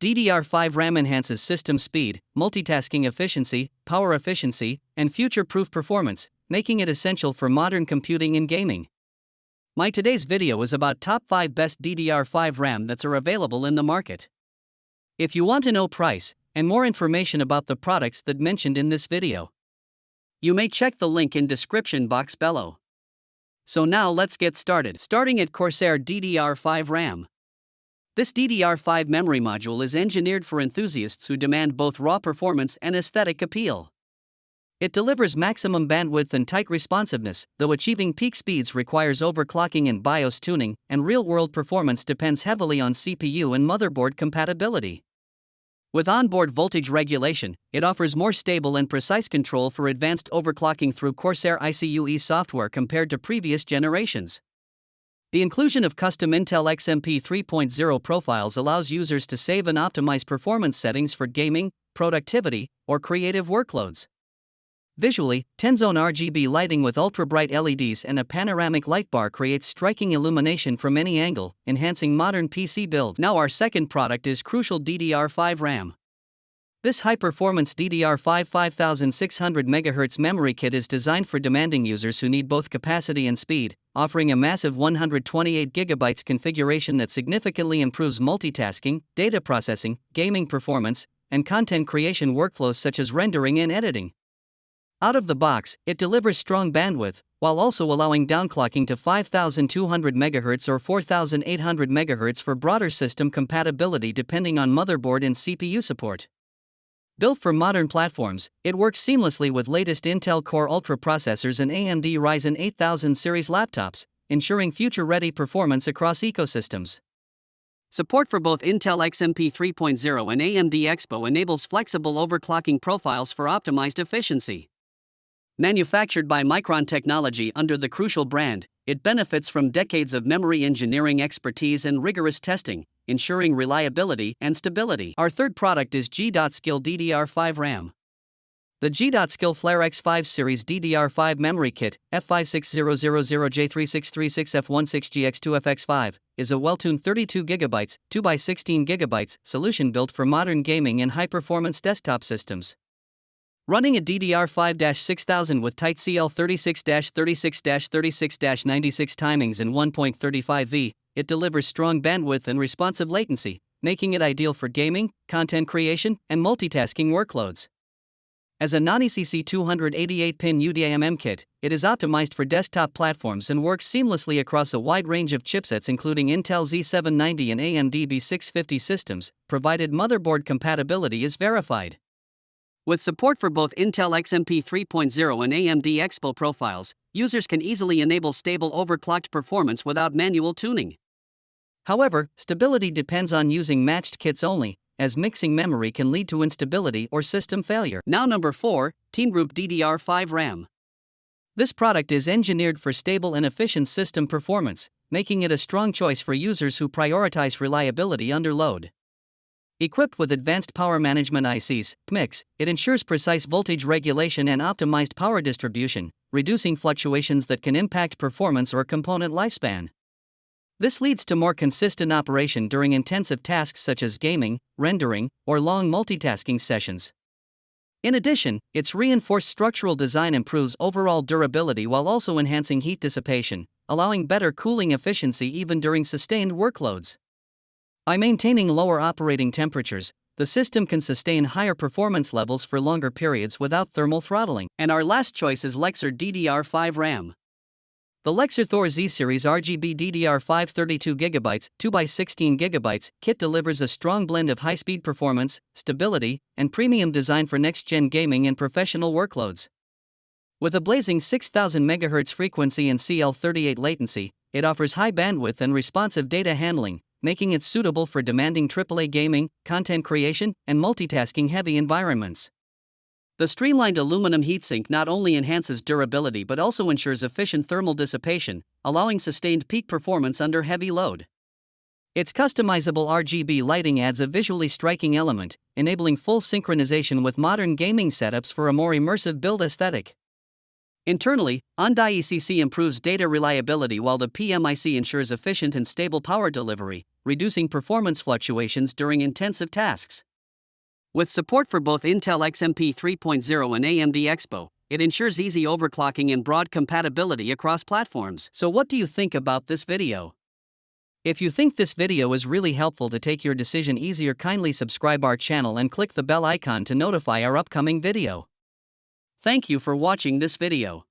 DDR5 RAM enhances system speed, multitasking efficiency, power efficiency, and future-proof performance, making it essential for modern computing and gaming. My today's video is about top 5 best DDR5 RAM that are available in the market. If you want to know price and more information about the products that mentioned in this video, you may check the link in description box below. So now let's get started. Starting at Corsair DDR5 RAM. This DDR5 memory module is engineered for enthusiasts who demand both raw performance and aesthetic appeal. It delivers maximum bandwidth and tight responsiveness, though achieving peak speeds requires overclocking and BIOS tuning, and real-world performance depends heavily on CPU and motherboard compatibility. With onboard voltage regulation, it offers more stable and precise control for advanced overclocking through Corsair ICUE software compared to previous generations. The inclusion of custom Intel XMP 3.0 profiles allows users to save and optimize performance settings for gaming, productivity, or creative workloads. Visually, 10-zone RGB lighting with ultra-bright LEDs and a panoramic light bar creates striking illumination from any angle, enhancing modern PC builds. Now our second product is Crucial DDR5 RAM. This high-performance DDR5 5600 MHz memory kit is designed for demanding users who need both capacity and speed, offering a massive 128 GB configuration that significantly improves multitasking, data processing, gaming performance, and content creation workflows such as rendering and editing. Out of the box, it delivers strong bandwidth, while also allowing downclocking to 5200 MHz or 4800 MHz for broader system compatibility depending on motherboard and CPU support. Built for modern platforms, it works seamlessly with latest Intel Core Ultra processors and AMD Ryzen 8000 series laptops, ensuring future-ready performance across ecosystems. Support for both Intel XMP 3.0 and AMD Expo enables flexible overclocking profiles for optimized efficiency. Manufactured by Micron Technology under the Crucial brand, it benefits from decades of memory engineering expertise and rigorous testing, ensuring reliability and stability. Our third product is G.Skill DDR5 RAM. The G.Skill Flare X5 Series DDR5 Memory Kit, F56000J3636F16GX2FX5, is a well-tuned 32 GB, 2x16 GB solution built for modern gaming and high-performance desktop systems. Running a DDR5-6000 with tight CL36-36-36-96 timings and 1.35V, it delivers strong bandwidth and responsive latency, making it ideal for gaming, content creation, and multitasking workloads. As a non-ECC 288-pin UDIMM kit, it is optimized for desktop platforms and works seamlessly across a wide range of chipsets including Intel Z790 and AMD B650 systems, provided motherboard compatibility is verified. With support for both Intel XMP 3.0 and AMD Expo profiles, users can easily enable stable overclocked performance without manual tuning. However, stability depends on using matched kits only, as mixing memory can lead to instability or system failure. Now number 4, Teamgroup DDR5 RAM. This product is engineered for stable and efficient system performance, making it a strong choice for users who prioritize reliability under load. Equipped with advanced power management ICs, PMICs, it ensures precise voltage regulation and optimized power distribution, reducing fluctuations that can impact performance or component lifespan. This leads to more consistent operation during intensive tasks such as gaming, rendering, or long multitasking sessions. In addition, its reinforced structural design improves overall durability while also enhancing heat dissipation, allowing better cooling efficiency even during sustained workloads. By maintaining lower operating temperatures, the system can sustain higher performance levels for longer periods without thermal throttling. And our last choice is Lexar DDR5 RAM. The Lexar Thor Z-Series RGB DDR5 32 GB, 2x16 GB kit delivers a strong blend of high-speed performance, stability, and premium design for next-gen gaming and professional workloads. With a blazing 6000 MHz frequency and CL38 latency, it offers high bandwidth and responsive data handling, making it suitable for demanding AAA gaming, content creation, and multitasking-heavy environments. The streamlined aluminum heatsink not only enhances durability but also ensures efficient thermal dissipation, allowing sustained peak performance under heavy load. Its customizable RGB lighting adds a visually striking element, enabling full synchronization with modern gaming setups for a more immersive build aesthetic. Internally, ONDI-ECC improves data reliability while the PMIC ensures efficient and stable power delivery, reducing performance fluctuations during intensive tasks. With support for both Intel XMP 3.0 and AMD Expo, it ensures easy overclocking and broad compatibility across platforms. So what do you think about this video? If you think this video is really helpful to take your decision easier, kindly subscribe our channel and click the bell icon to notify our upcoming video. Thank you for watching this video.